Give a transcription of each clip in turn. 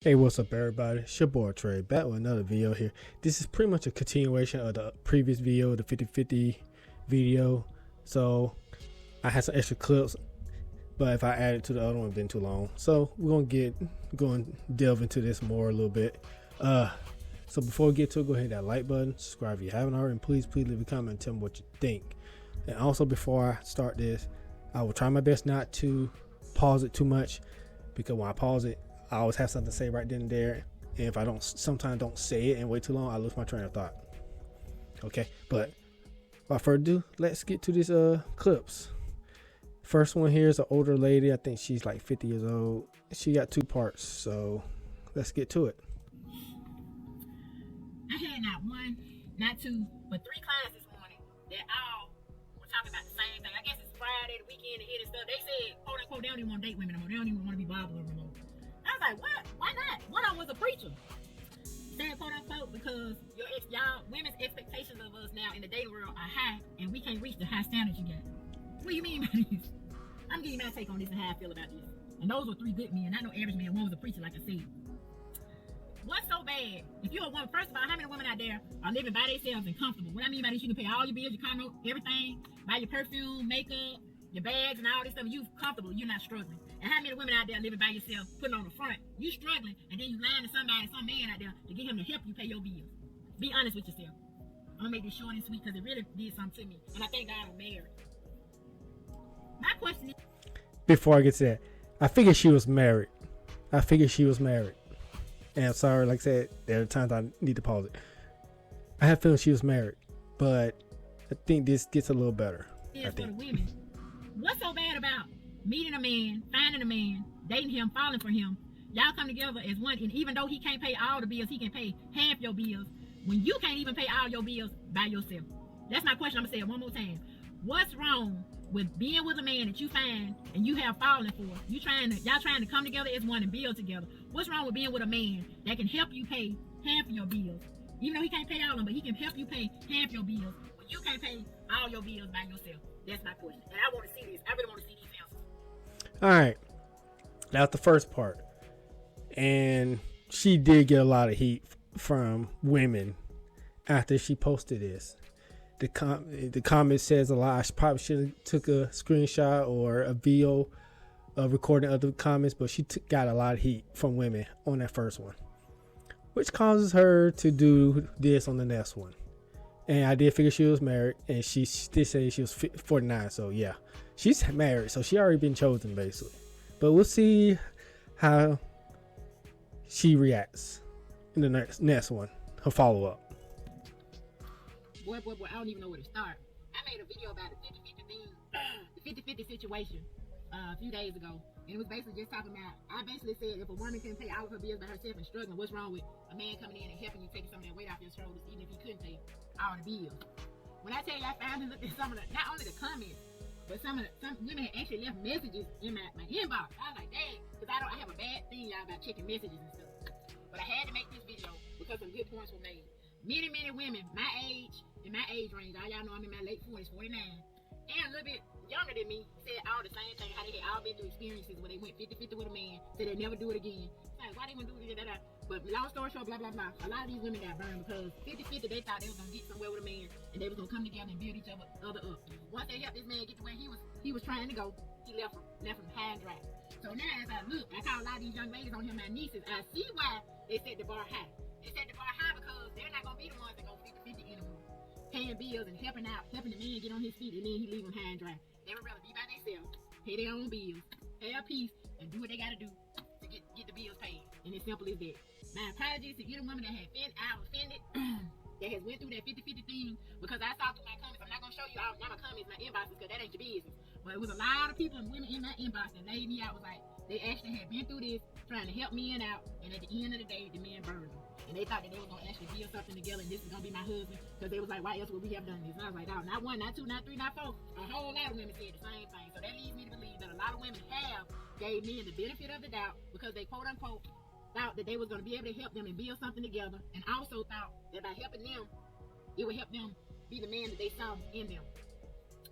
Hey, what's up, everybody? It's your boy Trey, back with another video here. This is pretty much a continuation of the previous video, the 50-50 video. So I had some extra clips, but if I added to the other one, it'd been too long. So we're gonna delve into this more a little bit. So before we get to it, go ahead and hit that like button, subscribe if you haven't already, and please leave a comment and tell me what you think. And also, before I start this, I will try my best not to pause it too much, because when I pause it, I always have something to say right then and there, and if I sometimes don't say it and wait too long, I lose my train of thought. Okay, but without further ado, let's get to these clips. First one here is an older lady. I think she's like 50 years old. She got two parts, so let's get to it. I had not one, not two, but three clients this morning that all were talking about the same thing. I guess it's Friday, the weekend, and stuff. They said, quote unquote, they don't even want to date women anymore. They don't even want to be bothered anymore. I was like, what? Why not? One of them was a preacher. Saying quote unquote because y'all women's expectations of us now in the dating world are high, and we can't reach the high standards you got. What do you mean by this? I'm giving you my take on this and how I feel about this. And those were three good men. Not no average man. One was a preacher, like I said. What's so bad? If you're a woman, first of all, how many women out there are living by themselves and comfortable? What I mean by this, you can pay all your bills, your condo, everything, buy your perfume, makeup, your bags, and all this stuff. You comfortable. You're not struggling. And how many women out there living by yourself, putting on the front? You struggling, and then you lying to somebody, some man out there to get him to help you pay your bills. Be honest with yourself. I'm gonna make this short and sweet because it really did something to me, and I thank God I'm married. My question is, before I get to that, I figured she was married. And I'm sorry, like I said, there are times I need to pause it. I have a feeling she was married, but I think this gets a little better. For the women, what's so bad about meeting a man, finding a man, dating him, falling for him? Y'all come together as one, and even though he can't pay all the bills, he can pay half your bills. When you can't even pay all your bills by yourself. That's my question. I'm gonna say it one more time. What's wrong with being with a man that you find and you have fallen for? Y'all trying to come together as one and build together. What's wrong with being with a man that can help you pay half of your bills? Even though he can't pay all of them, but he can help you pay half your bills when you can't pay all your bills by yourself. That's my question. And I want to see this. I really want to see these answers. All right. That's the first part. And she did get a lot of heat from women after she posted this. The comment says a lot. I probably should have took a screenshot or a video of recording other comments, but she got a lot of heat from women on that first one, which causes her to do this on the next one. And I did figure she was married, and she did say she was 49. So yeah, she's married, so she already been chosen basically. But we'll see how she reacts in the next one, her follow up. Boy, I don't even know where to start. I made a video about the 50-50 thing, the 50-50 situation a few days ago. And it was basically just talking about, I basically said if a woman can pay all of her bills by herself and struggling, what's wrong with a man coming in and helping you, taking some of that weight off your shoulders, even if he couldn't pay all the bills? When I tell you I found and looked at some of the, not only the comments, but some women had actually left messages in my inbox. I was like, dang, because I have a bad thing, y'all, about checking messages and stuff. But I had to make this video because some good points were made. Many women my age, in my age range, all y'all know I'm in my late 40s, 49, and a little bit younger than me, said all the same thing, how they had all been through experiences where they went 50-50 with a man, said they'd never do it again. Like, why they wouldn't do it again? But long story short, blah, blah, blah. A lot of these women got burned because 50-50, they thought they was going to get somewhere with a man, and they was going to come together and build each other up. Once they helped this man get to where he was trying to go, he left him high and dry. So now as I look, I call a lot of these young ladies on here my nieces. I see why they set the bar high. They set the bar high because they're not going to be the ones that go 50-50 anymore. Paying bills and helping the man get on his feet, and then he leave them high and dry. They would rather be by themselves, pay their own bills, pay a piece, and do what they got to do to get the bills paid. And it's simple as that. My apologies to any woman that I offended, that has went through that 50-50 thing, because I saw through my comments. I'm not going to show you all my comments, my inboxes, because that ain't your business. But it was a lot of people and women in my inbox that laid me out, was like, they actually had been through this, trying to help men out, and at the end of the day, the man burned them. And they thought that they were going to actually build something together, and this is going to be my husband, because they was like, why else would we have done this? And I was like, no, not one, not two, not three, not four. A whole lot of women said the same thing. So that leads me to believe that a lot of women gave men the benefit of the doubt, because they quote unquote thought that they was going to be able to help them and build something together, and also thought that by helping them, it would help them be the man that they saw in them.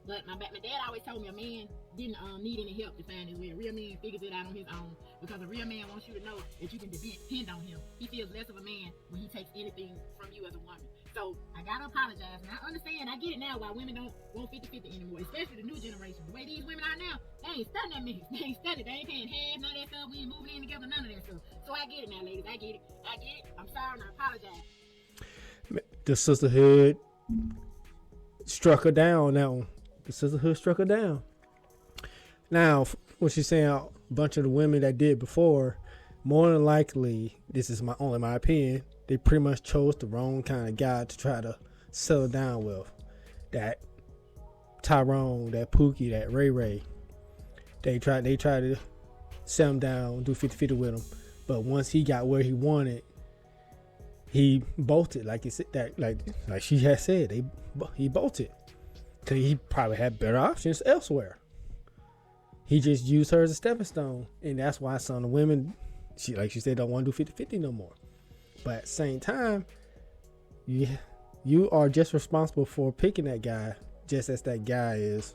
But my dad always told me a man didn't need any help to find his way. A real man figures it out on his own, because a real man wants you to know that you can depend on him. He feels less of a man when he takes anything from you as a woman. So I gotta apologize, and I understand, I get it now why women don't want 50-50 anymore, especially the new generation. The way these women are now, they ain't studying that mix. They ain't studying. They ain't paying half, none of that stuff. We ain't moving in together, none of that stuff. So I get it now, ladies. I get it. I'm sorry, and I apologize. The sisterhood struck her down now. The sisterhood struck her down. Now, what she's saying, a bunch of the women that did before, more than likely, this is only my opinion, they pretty much chose the wrong kind of guy to try to settle down with. That Tyrone, that Pookie, that Ray Ray. They tried to set him down, do 50-50 with him. But once he got where he wanted, he bolted, like she had said. He bolted. Because he probably had better options elsewhere. He just used her as a stepping stone. And that's why some of the women, like she said, don't want to do 50-50 no more. But at the same time, you are just responsible for picking that guy, just as that guy is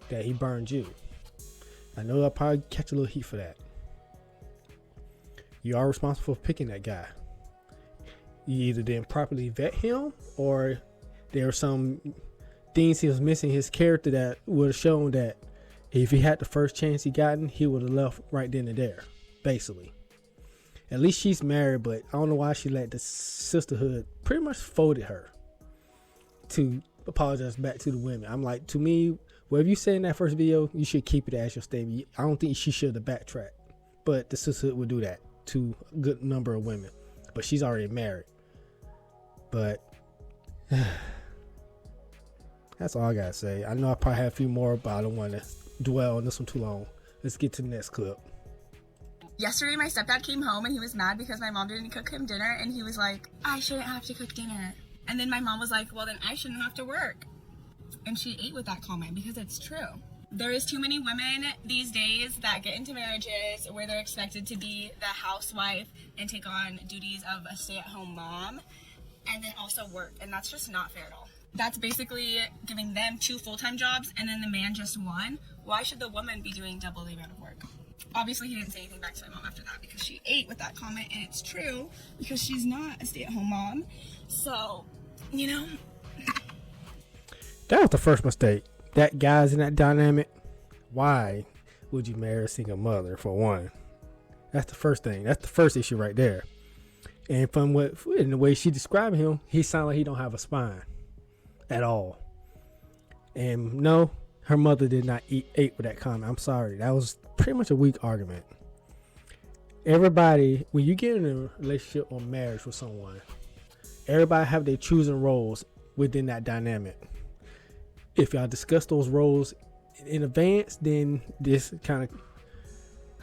that he burned you. I know I'll probably catch a little heat for that. You are responsible for picking that guy. You either didn't properly vet him, or there were some things he was missing his character that would have shown that if he had the first chance he gotten, he would have left right then and there, basically. At least she's married, but I don't know why she let the sisterhood pretty much folded her to apologize back to the women. I'm like, to me, whatever you say in that first video, you should keep it as your statement. I don't think she should have backtracked, but the sisterhood would do that to a good number of women. But she's already married. But that's all I gotta say. I know I probably have a few more, but I don't want to dwell on this one too long. Let's get to the next clip. Yesterday, my stepdad came home and he was mad because my mom didn't cook him dinner, and he was like, I shouldn't have to cook dinner. And then my mom was like, well, then I shouldn't have to work. And she ate with that comment because it's true. There is too many women these days that get into marriages where they're expected to be the housewife and take on duties of a stay-at-home mom and then also work. And that's just not fair at all. That's basically giving them 2 full-time jobs and then the man just 1. Why should the woman be doing double the amount of work? Obviously, he didn't say anything back to my mom after that because she ate with that comment, and it's true because she's not a stay-at-home mom. So, you know. That was the first mistake. That guy's in that dynamic. Why would you marry a single mother, for one? That's the first thing. That's the first issue right there. And from in the way she described him, he sounded like he don't have a spine at all. And no, her mother did not eat with that comment. I'm sorry. That was pretty much a weak argument. Everybody, when you get in a relationship or marriage with someone, everybody have their choosing roles within that dynamic. If y'all discuss those roles in advance, then this kind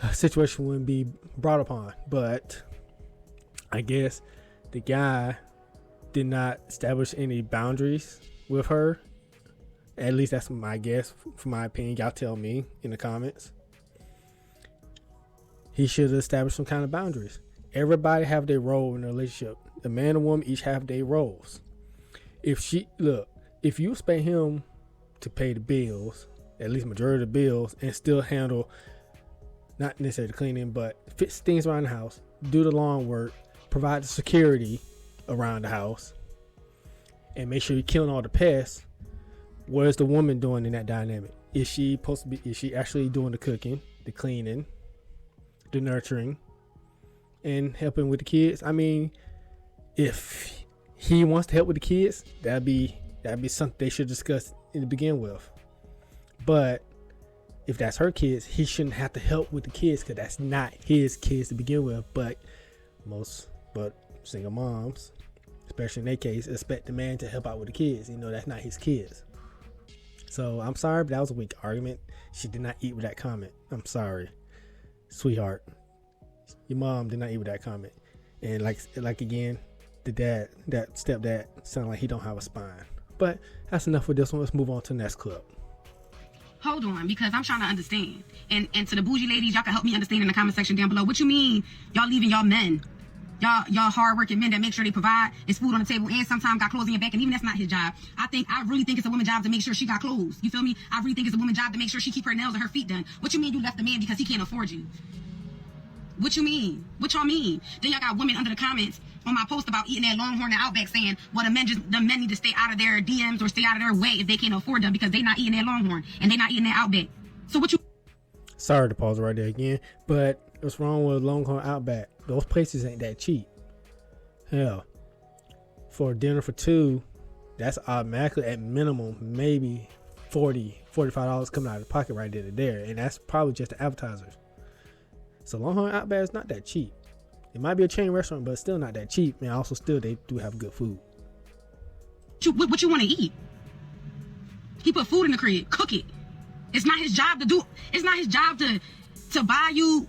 of situation wouldn't be brought upon. But I guess the guy did not establish any boundaries with her. At least that's my guess, from my opinion. Y'all tell me in the comments. He should have established some kind of boundaries. Everybody have their role in a relationship. The man and woman each have their roles. If you expect him to pay the bills, at least majority of the bills, and still handle, not necessarily the cleaning, but fix things around the house, do the lawn work, provide the security around the house, and make sure you're killing all the pests, what is the woman doing in that dynamic? Is she actually doing the cooking, the cleaning, the nurturing, and helping with the kids? I mean, if he wants to help with the kids, that'd be something they should discuss in the begin with. But if that's her kids, he shouldn't have to help with the kids because that's not his kids to begin with. But single moms, especially in their case, expect the man to help out with the kids. That's not his kids. So I'm sorry, but that was a weak argument. She did not eat with that comment. I'm sorry, sweetheart. Your mom did not eat with that comment. And like again, that stepdad sounded like he don't have a spine. But that's enough for this one. Let's move on to the next clip. Hold on, because I'm trying to understand. And to the bougie ladies, y'all can help me understand in the comment section down below. What you mean y'all leaving y'all men y'all hardworking men that make sure they provide, there's food on the table, and sometimes got clothes in your back, and even that's not his job. I really think it's a woman's job to make sure she got clothes. You feel me? I really think it's a woman's job to make sure she keep her nails and her feet done. What you mean you left the man because he can't afford you? What you mean? What y'all mean? Then y'all got women under the comments on my post about eating that Longhorn and Outback saying, well, the men need to stay out of their DMs or stay out of their way if they can't afford them because they not eating that Longhorn and they not eating that Outback. So what you... Sorry to pause right there again, but what's wrong with Longhorn Outback? Those places ain't that cheap. Hell, for dinner for two, that's automatically at minimum maybe $45 coming out of the pocket right there, and that's probably just the appetizers. So Longhorn Outback is not that cheap. It might be a chain restaurant, but it's still not that cheap. And also, still they do have good food. What you want to eat? He put food in the crib. Cook it. It's not his job to do. It's not his job to buy you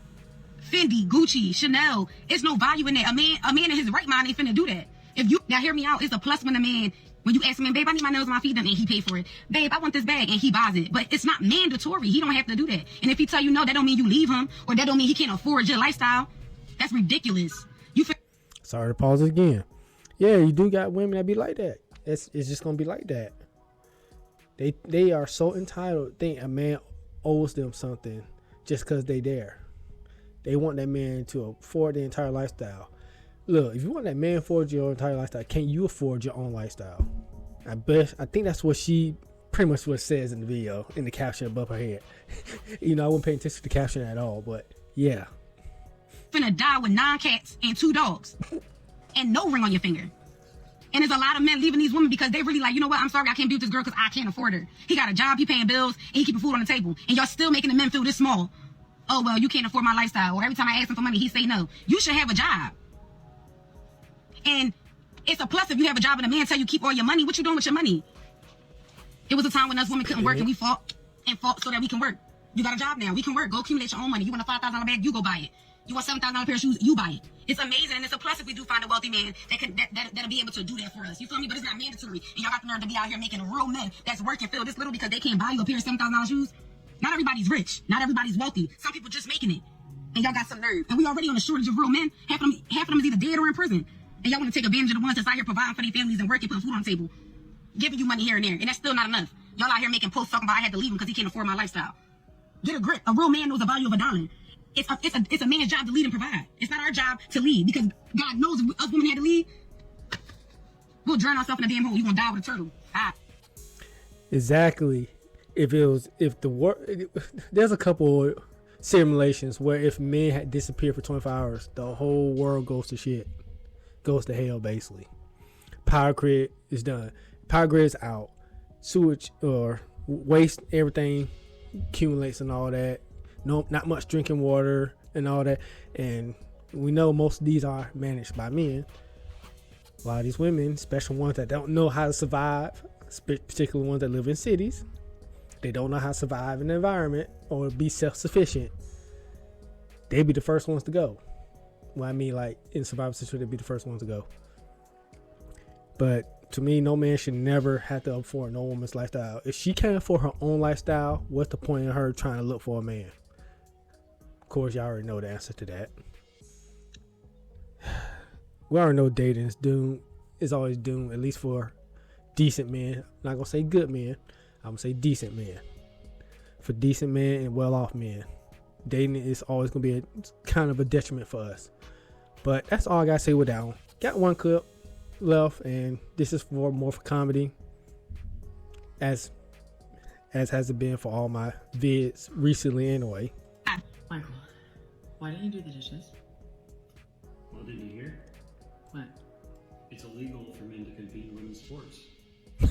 Fendi, Gucci, Chanel. It's no value in that. A man in his right mind ain't finna do that. If you now hear me out, it's a plus when a man. When you ask him, babe, I need my nails and my feet done, and he pay for it. Babe, I want this bag, and he buys it. But it's not mandatory. He don't have to do that. And if he tell you no, that don't mean you leave him, or that don't mean he can't afford your lifestyle. That's ridiculous. Sorry to pause again. Yeah, you do got women that be like that. It's just gonna be like that. They are so entitled. Think a man owes them something just because they there. They want that man to afford the entire lifestyle. Look, if you want that man to afford your entire lifestyle, can you afford your own lifestyle? I think that's what she pretty much what it says in the video, in the caption above her head. I wasn't paying attention to the caption at all, but yeah. Finna die with 9 cats and 2 dogs and no ring on your finger. And there's a lot of men leaving these women because they really like, you know what, I'm sorry I can't be with this girl because I can't afford her. He got a job, he paying bills, and he keeping food on the table. And y'all still making the men feel this small. Oh, well, you can't afford my lifestyle. Or every time I ask him for money, he say no. You should have a job. And it's a plus if you have a job and a man tell you keep all your money. What you doing with your money? It was a time when us women couldn't work and we fought so that we can work. You got a job now. We can work. Go accumulate your own money. You want a $5,000 bag, you go buy it. You want $7,000 pair of shoes, you buy it. It's amazing, and it's a plus if we do find a wealthy man that'll be able to do that for us. You feel me? But it's not mandatory. And y'all got the nerve to be out here making a real men that's working feel this little because they can't buy you a pair of $7,000 shoes. Not everybody's rich. Not everybody's wealthy. Some people just making it. And y'all got some nerve. And we already on a shortage of real men. Half of them is either dead or in prison. And y'all want to take advantage of the ones that's out here providing for their families and working, putting food on the table, giving you money here and there. And that's still not enough. Y'all out here making posts talking about I had to leave him because he can't afford my lifestyle. Get a grip. A real man knows the value of a dollar. It's a man's job to lead and provide. It's not our job to lead because God knows if us women had to lead, we'll drown ourselves in a damn hole. You're gonna die with a turtle. Exactly. There's a couple simulations where if men had disappeared for 24 hours, the whole world goes to shit. Goes to hell, basically. Power grid is done. Power grid is out. Sewage or waste, everything accumulates and all that. No, not much drinking water and all that. And we know most of these are managed by men. A lot of these women, especially ones that don't know how to survive, particularly ones that live in cities, they don't know how to survive in the environment or be self-sufficient. They'd be the first ones to go. Well, I mean, like in survival situation, they'd be the first ones to go. But to me, no man should never have to afford no woman's lifestyle. If she can't afford her own lifestyle, what's the point in her trying to look for a man? Of course, y'all already know the answer to that. We already know dating is doomed. It's always doomed, at least for decent men. I'm not gonna say good men. I'm gonna say decent men. For decent men and well-off men, dating is always gonna be kind of a detriment for us. But that's all I gotta say with that one. Got one clip left, and this is more for comedy, as has it been for all my vids recently anyway. Michael, why didn't you do the dishes? Well, didn't you hear? What? It's illegal for men to compete in women's sports. I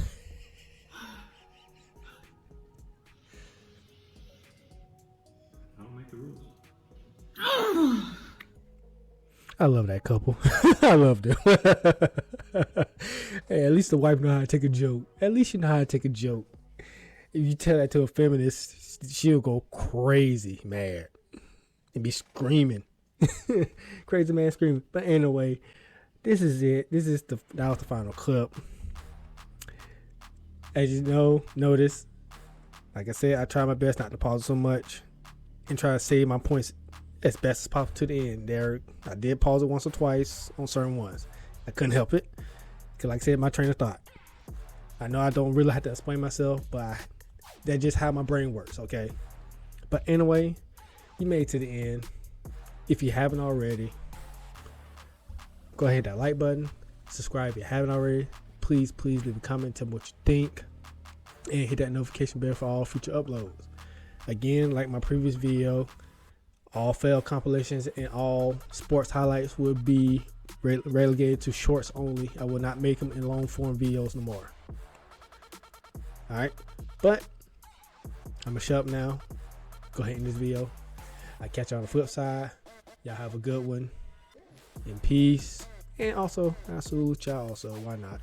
don't make the rules. I love that couple. I love them. Hey, at least the wife know how to take a joke. At least you know how to take a joke. If you tell that to a feminist, she'll go crazy mad and be screaming. Crazy man screaming. But anyway, this is it. That was the final clip. As you notice, like I said, I try my best not to pause so much and try to save my points as best as possible to the end. There, I did pause it once or twice on certain ones. I couldn't help it, because like I said, my train of thought. I know I don't really have to explain myself, but that's just how my brain works, okay? But anyway, you made it to the end. If you haven't already, go ahead, hit that like button. Subscribe if you haven't already. Please leave a comment, tell me what you think, and hit that notification bell for all future uploads. Again, like my previous video, all fail compilations and all sports highlights will be relegated to shorts only. I will not make them in long form videos no more. Alright, but I'm gonna shut up now. Go ahead and end this video. I'll catch you on the flip side. Y'all have a good one. In peace. And also, I salute y'all, so why not?